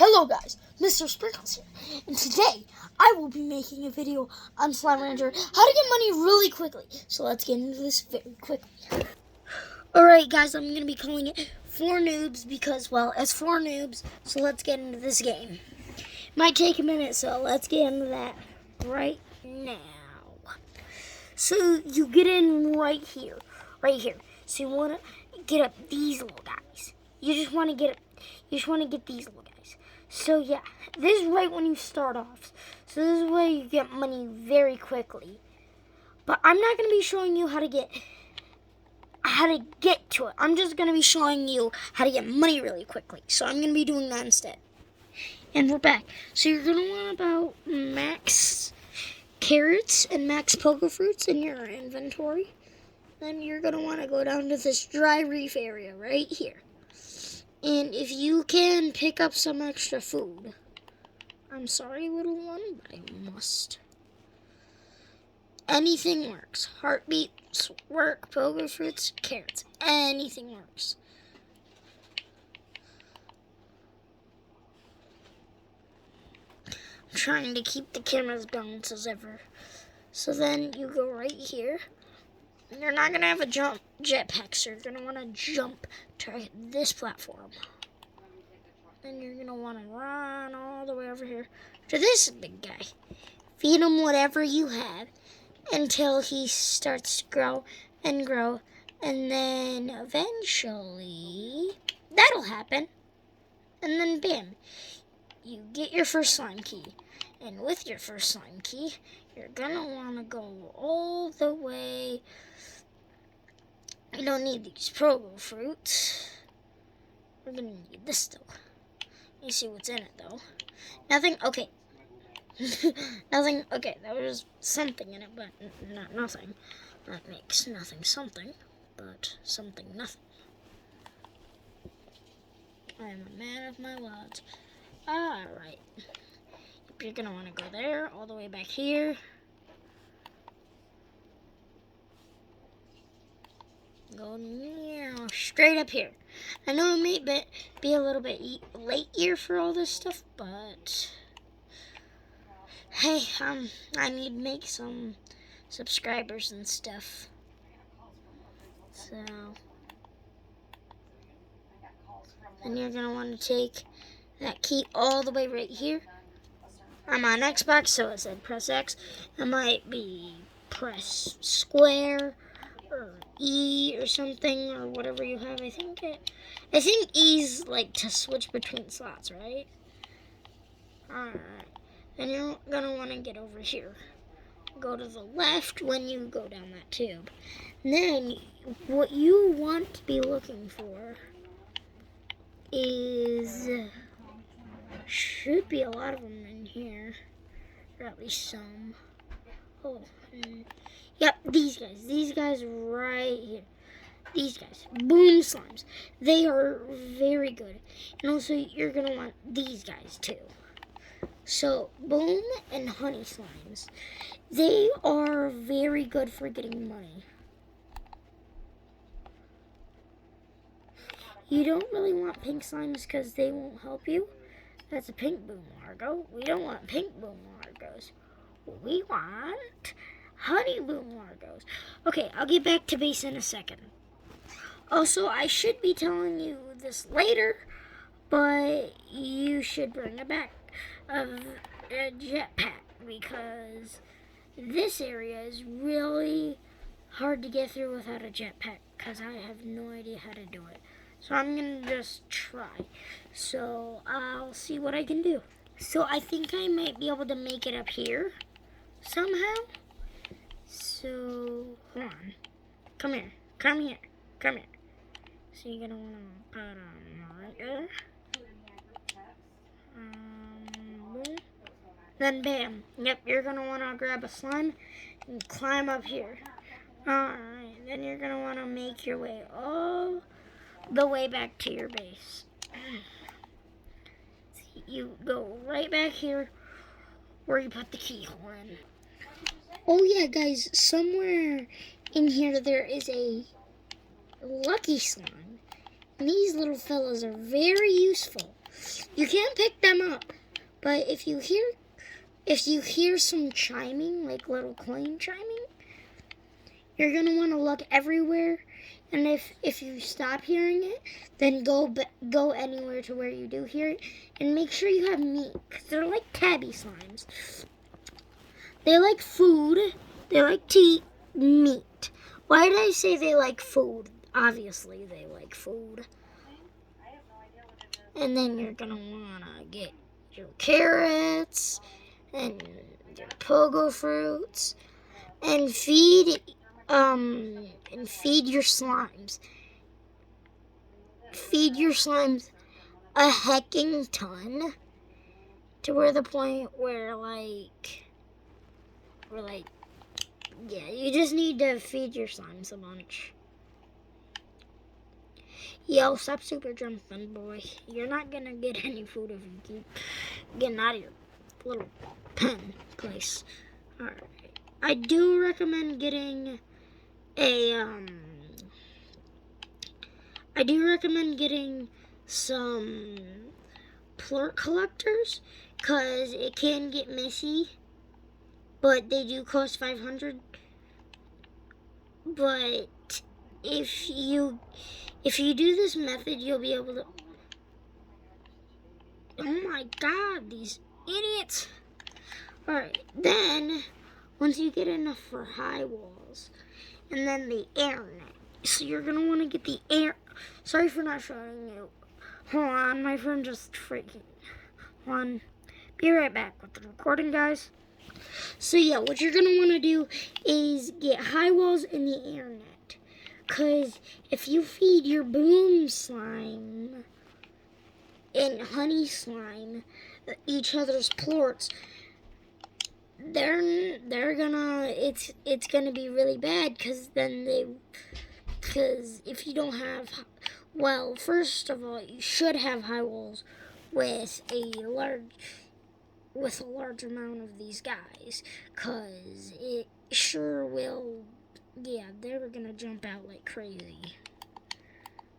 Hello guys, Mr. Sprinkles here, and today I will be making a video on Slime Rancher, how to get money really quickly. So let's get into this very quickly. Alright guys, I'm going to be calling it 4 Noobs because, well, it's 4 noobs, so let's get into this game. Might take a minute, so let's get into that right now. So you get in right here. So you want to get up these little guys. You just want to get these little guys. So yeah, this is right when you start off. So this is where you get money very quickly. But I'm not going to be showing you how to get to it. I'm just going to be showing you how to get money really quickly. So I'm going to be doing that instead. And we're back. So you're going to want about max carrots and max pogo fruits in your inventory. Then you're going to want to go down to this dry reef area right here. And if you can pick up some extra food. I'm sorry, little one, but I must. Anything works. Heartbeats work, pogo fruits, carrots. Anything works. I'm trying to keep the camera's balance as ever. So then you go right here. You're not going to have a jetpack, so you're going to want to jump to this platform. Then you're going to want to run all the way over here to this big guy. Feed him whatever you have until he starts to grow. And then eventually, that'll happen. And then bam, you get your first slime key. And with your first slime key, you're going to want to go all the way. You don't need these pogo fruits. We're going to need this though. You see what's in it though. Nothing. Okay. Nothing. Okay, there was something in it, but not nothing. That makes nothing something, but something nothing. I am a man of my words. Alright. You're going to want to go there, all the way back here. Go straight up here. I know it may be a little bit late here for all this stuff, but hey, I need to make some subscribers and stuff. So, then you're gonna want to take that key all the way right here. I'm on Xbox, so it said press X. It might be press square or E or something, or whatever you have. I think E's like to switch between slots, right? Alright. Then you're gonna want to get over here. Go to the left when you go down that tube. And then what you want to be looking for is, should be a lot of them in here, or at least some. Oh, yep, these guys right here. These guys, boom slimes. They are very good. And also, you're going to want these guys too. So, boom and honey slimes. They are very good for getting money. You don't really want pink slimes because they won't help you. That's a pink boom largo. We don't want pink boom largos. We want honey boom largos. Okay, I'll get back to base in a second. Also, I should be telling you this later, but you should bring a jetpack because this area is really hard to get through without a jetpack because I have no idea how to do it. So I'm going to just try. So I'll see what I can do. So I think I might be able to make it up here somehow. So, hold on. Come here. So you're going to want to put them right there. Boom. Then bam. Yep, you're going to want to grab a slime and climb up here. Alright, then you're going to want to make your way all the way back to your base. You go right back here where you put the keyhole in. Oh yeah, guys, somewhere in here there is a lucky slime. And these little fellas are very useful. You can't pick them up, but if you hear some chiming, like little coin chiming, you're gonna want to look everywhere. And if you stop hearing it, then go anywhere to where you do hear it, and make sure you have meat, because they're like tabby slimes. They like food. They like to eat meat. Why did I say they like food? Obviously, they like food. And then you're gonna wanna get your carrots and your pogo fruits and feed your slimes. Feed your slimes a hecking ton, to where the point where yeah, you just need to feed your slimes a bunch. Yo, stop super jumping, boy. You're not gonna get any food if you keep getting out of your little pen place. Alright. I do recommend getting some plort collectors, because it can get messy, but they do cost 500. But if you do this method, you'll be able to... Oh my god, these idiots! Alright, then, once you get enough for high walls, and then the air net. So you're going to want to get the air... Sorry for not showing you. Hold on, my friend just freaking... Hold on. Be right back with the recording, guys. So yeah, what you're going to want to do is get high walls in the air net. Because if you feed your boom slime and honey slime each other's plorts, they're gonna, it's gonna be really bad, because if you don't have, well, first of all, you should have high walls with a large amount of these guys, because it sure will, yeah, they're gonna jump out like crazy.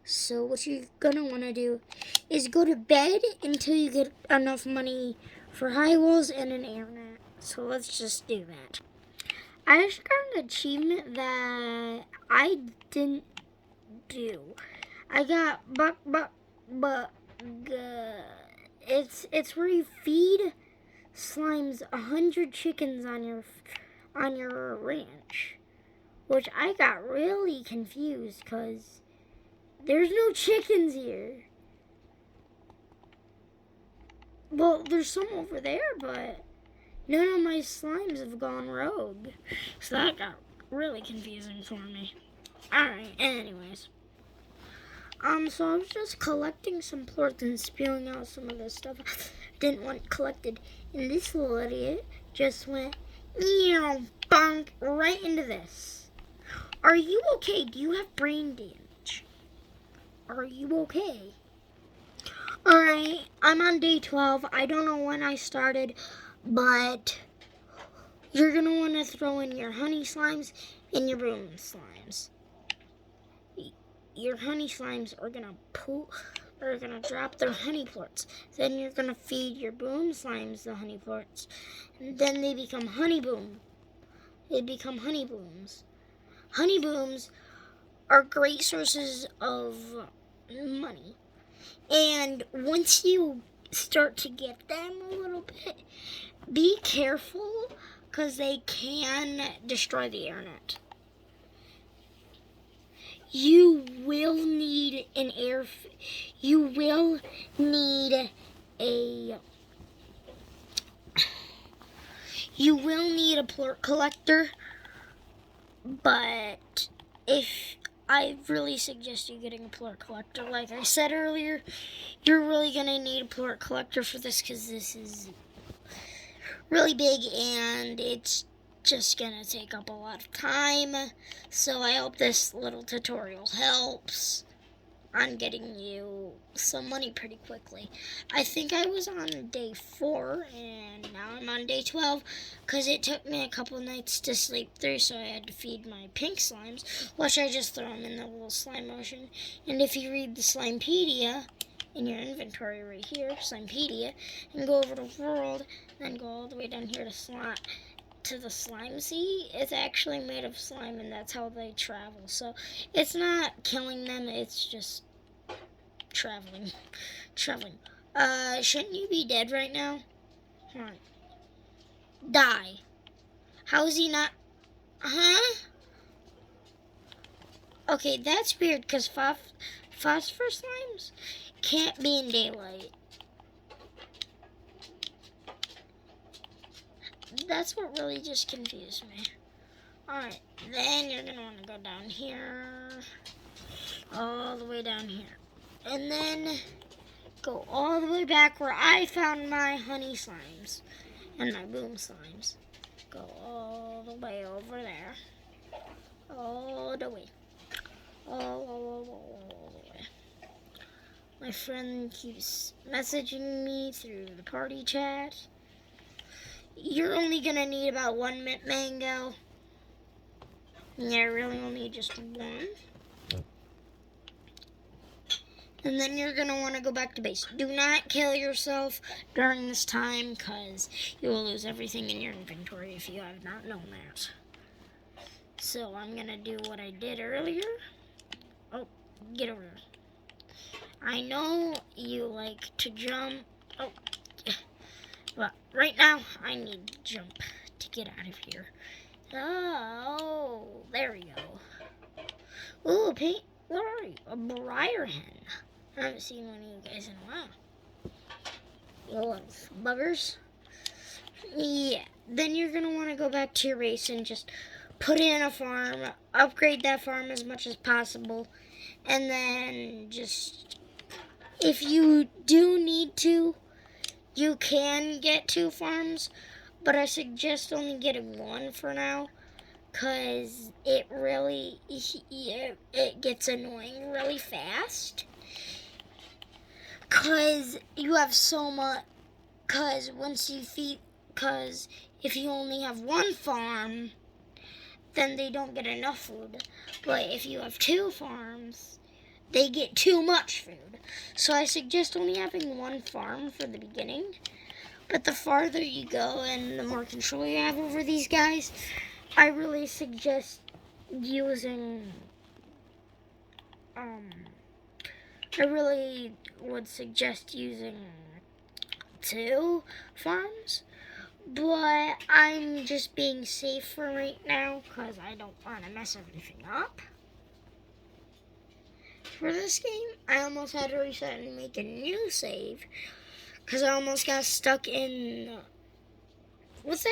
So what you're gonna want to do is go to bed until you get enough money for high walls and an air net. So let's just do that. I just got an achievement that I didn't do. I got it's where you feed slimes 100 chickens on your ranch, which I got really confused, because there's no chickens here. Well, there's some over there, but none of my slimes have gone rogue. So that got really confusing for me. Alright, anyways. So I was just collecting some plorts and spewing out some of the stuff I didn't want collected. And this little idiot just went, bonk, right into this. Are you okay? Do you have brain damage? Are you okay? Alright, I'm on day 12. I don't know when I started, but you're going to want to throw in your honey slimes and your boom slimes. Your honey slimes are going to drop their honey plorts. Then you're going to feed your boom slimes the honey plorts. And then they become honey boom. They become honey booms. Honey booms are great sources of money. And once you start to get them a little bit, be careful, because they can destroy the air net. You will need a plort collector, but I really suggest you getting a plort collector. Like I said earlier, you're really going to need a plort collector for this, because this is really big and it's just going to take up a lot of time. So I hope this little tutorial helps on getting you some money pretty quickly. I think I was on day 4 and now I'm on day 12, because it took me a couple nights to sleep through, so I had to feed my pink slimes, which I just throw them in the little slime ocean. And if you read the Slimepedia in your inventory right here, Slimepedia, and go over to World, then go all the way down here to the slime. See, it's actually made of slime, and that's how they travel. So it's not killing them, it's just traveling. Shouldn't you be dead right now? Alright. Die. How is he not? Huh? Okay, that's weird, because phosphor slimes can't be in daylight. That's what really just confused me. Alright, then you're going to want to go down here. All the way down here. And then go all the way back where I found my honey slimes and my boom slimes. Go all the way over there. All the way. All the way. My friend keeps messaging me through the party chat. You're only gonna need about 1 mint mango. Yeah, really only just 1. And then you're going to want to go back to base. Do not kill yourself during this time, because you will lose everything in your inventory if you have not known that. So I'm going to do what I did earlier. Oh, get over there. I know you like to jump. Oh, well, right now I need to jump to get out of here. Oh, there we go. Ooh, Pete, where are you? A briar hen. I haven't seen one of you guys in a while. You little buggers. Yeah, then you're going to want to go back to your base and just put in a farm, upgrade that farm as much as possible, and then just, if you do need to, you can get 2 farms, but I suggest only getting 1 for now, because it really, it gets annoying really fast. Because you have so much, because if you only have 1 farm, then they don't get enough food. But if you have 2 farms, they get too much food. So I suggest only having 1 farm for the beginning. But the farther you go and the more control you have over these guys, I really suggest using, I really would suggest using 2 farms, but I'm just being safe for right now because I don't want to mess everything up. For this game, I almost had to reset and make a new save because I almost got stuck in, what's that